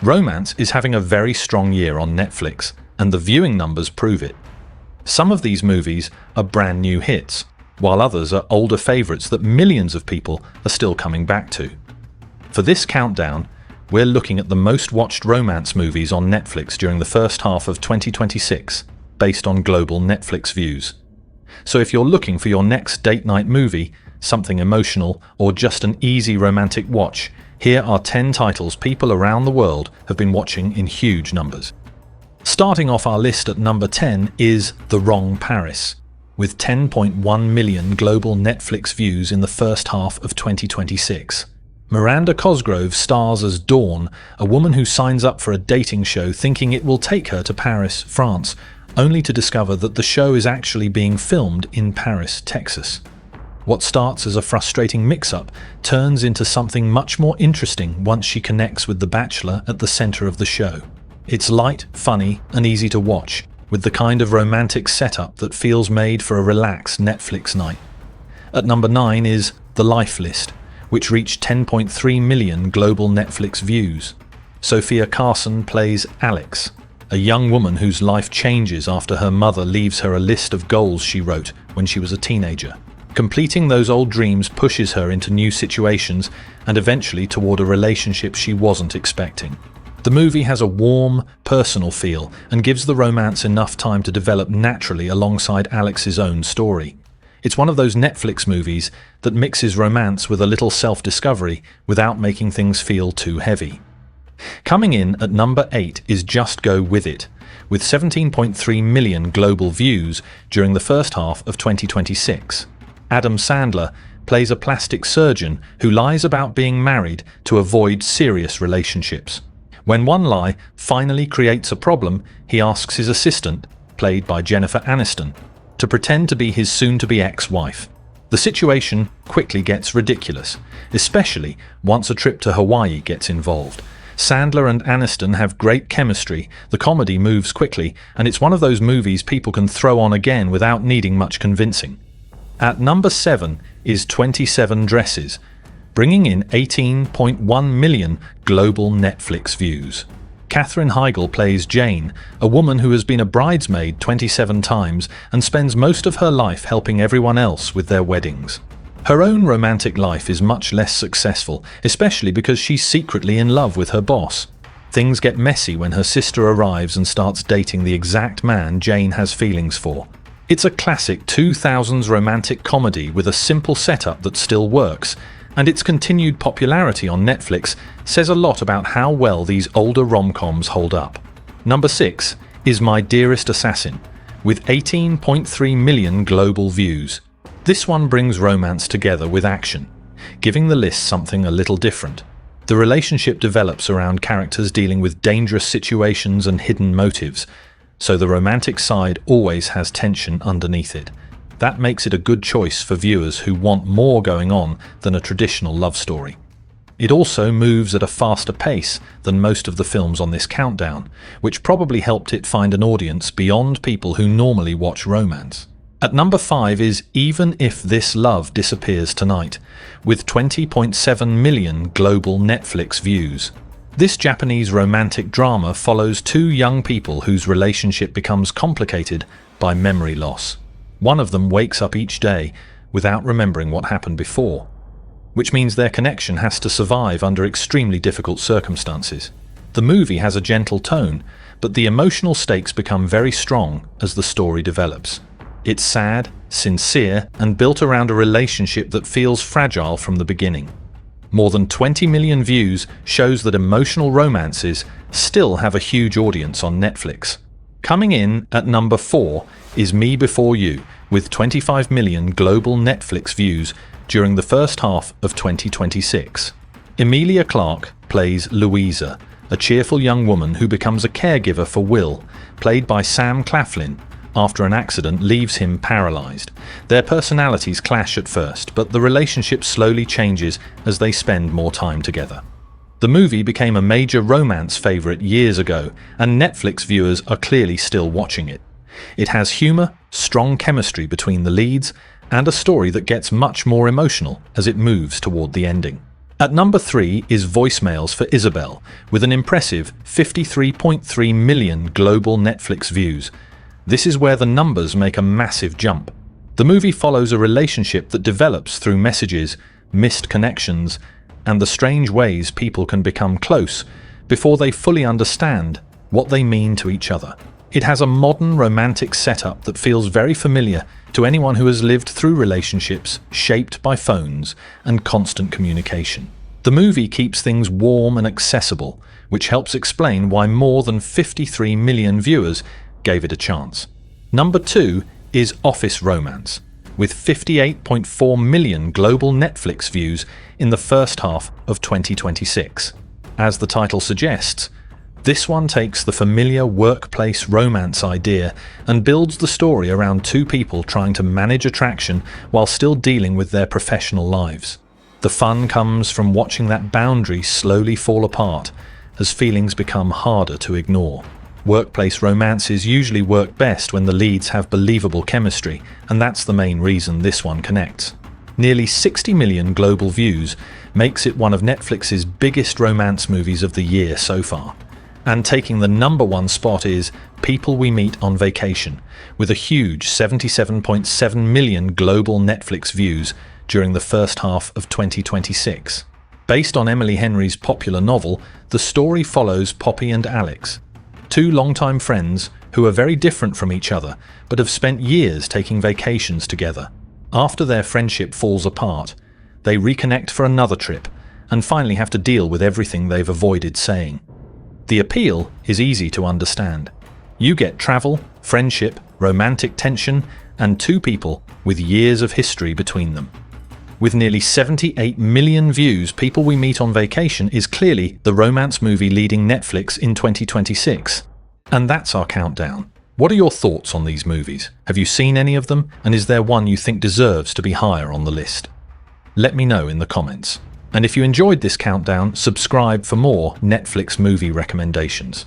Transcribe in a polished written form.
Romance is having a very strong year on Netflix, and the viewing numbers prove it. Some of these movies are brand new hits, while others are older favorites that millions of people are still coming back to. For this countdown, we're looking at the most watched romance movies on Netflix during the first half of 2026, based on global Netflix views. So if you're looking for your next date night movie, something emotional, or just an easy romantic watch, here are 10 titles people around the world have been watching in huge numbers. Starting off our list at number 10 is The Wrong Paris, with 10.1 million global Netflix views in the first half of 2026. Miranda Cosgrove stars as Dawn, a woman who signs up for a dating show thinking it will take her to Paris, France, only to discover that the show is actually being filmed in Paris, Texas. What starts as a frustrating mix-up turns into something much more interesting once she connects with the bachelor at the center of the show. It's light, funny, and easy to watch, with the kind of romantic setup that feels made for a relaxed Netflix night. At number 9 is The Life List, which reached 10.3 million global Netflix views. Sophia Carson plays Alex, a young woman whose life changes after her mother leaves her a list of goals she wrote when she was a teenager. Completing those old dreams pushes her into new situations and eventually toward a relationship she wasn't expecting. The movie has a warm, personal feel and gives the romance enough time to develop naturally alongside Alex's own story. It's one of those Netflix movies that mixes romance with a little self-discovery without making things feel too heavy. Coming in at number 8 is Just Go With It, with 17.3 million global views during the first half of 2026. Adam Sandler plays a plastic surgeon who lies about being married to avoid serious relationships. When one lie finally creates a problem, he asks his assistant, played by Jennifer Aniston, to pretend to be his soon-to-be ex-wife. The situation quickly gets ridiculous, especially once a trip to Hawaii gets involved. Sandler and Aniston have great chemistry, the comedy moves quickly, and it's one of those movies people can throw on again without needing much convincing. At number 7 is 27 Dresses, bringing in 18.1 million global Netflix views. Katherine Heigl plays Jane, a woman who has been a bridesmaid 27 times and spends most of her life helping everyone else with their weddings. Her own romantic life is much less successful, especially because she's secretly in love with her boss. Things get messy when her sister arrives and starts dating the exact man Jane has feelings for. It's a classic 2000s romantic comedy with a simple setup that still works, and its continued popularity on Netflix says a lot about how well these older rom-coms hold up. Number 6 is My Dearest Assassin, with 18.3 million global views. This one brings romance together with action, giving the list something a little different. The relationship develops around characters dealing with dangerous situations and hidden motives, so the romantic side always has tension underneath it. That makes it a good choice for viewers who want more going on than a traditional love story. It also moves at a faster pace than most of the films on this countdown, which probably helped it find an audience beyond people who normally watch romance. At number 5 is Even If This Love Disappears Tonight, with 20.7 million global Netflix views. This Japanese romantic drama follows two young people whose relationship becomes complicated by memory loss. One of them wakes up each day without remembering what happened before, which means their connection has to survive under extremely difficult circumstances. The movie has a gentle tone, but the emotional stakes become very strong as the story develops. It's sad, sincere, and built around a relationship that feels fragile from the beginning. More than 20 million views shows that emotional romances still have a huge audience on Netflix. Coming in at number 4 is Me Before You, with 25 million global Netflix views during the first half of 2026. Emilia Clarke plays Louisa, a cheerful young woman who becomes a caregiver for Will, played by Sam Claflin, after an accident leaves him paralyzed. Their personalities clash at first, but the relationship slowly changes as they spend more time together. The movie became a major romance favorite years ago, and Netflix viewers are clearly still watching it. It has humor, strong chemistry between the leads, and a story that gets much more emotional as it moves toward the ending. At number 3 is Voicemails for Isabel, with an impressive 53.3 million global Netflix views. This is where the numbers make a massive jump. The movie follows a relationship that develops through messages, missed connections, and the strange ways people can become close before they fully understand what they mean to each other. It has a modern romantic setup that feels very familiar to anyone who has lived through relationships shaped by phones and constant communication. The movie keeps things warm and accessible, which helps explain why more than 53 million viewers gave it a chance. Number 2 is Office Romance, with 58.4 million global Netflix views in the first half of 2026. As the title suggests, this one takes the familiar workplace romance idea and builds the story around two people trying to manage attraction while still dealing with their professional lives. The fun comes from watching that boundary slowly fall apart as feelings become harder to ignore. Workplace romances usually work best when the leads have believable chemistry, and that's the main reason this one connects. Nearly 60 million global views makes it one of Netflix's biggest romance movies of the year so far. And taking the number 1 spot is People We Meet on Vacation, with a huge 77.7 million global Netflix views during the first half of 2026. Based on Emily Henry's popular novel, the story follows Poppy and Alex, two longtime friends who are very different from each other but have spent years taking vacations together. After their friendship falls apart, they reconnect for another trip and finally have to deal with everything they've avoided saying. The appeal is easy to understand. You get travel, friendship, romantic tension, and two people with years of history between them. With nearly 78 million views, People We Meet on Vacation is clearly the romance movie leading Netflix in 2026. And that's our countdown. What are your thoughts on these movies? Have you seen any of them? And is there one you think deserves to be higher on the list? Let me know in the comments. And if you enjoyed this countdown, subscribe for more Netflix movie recommendations.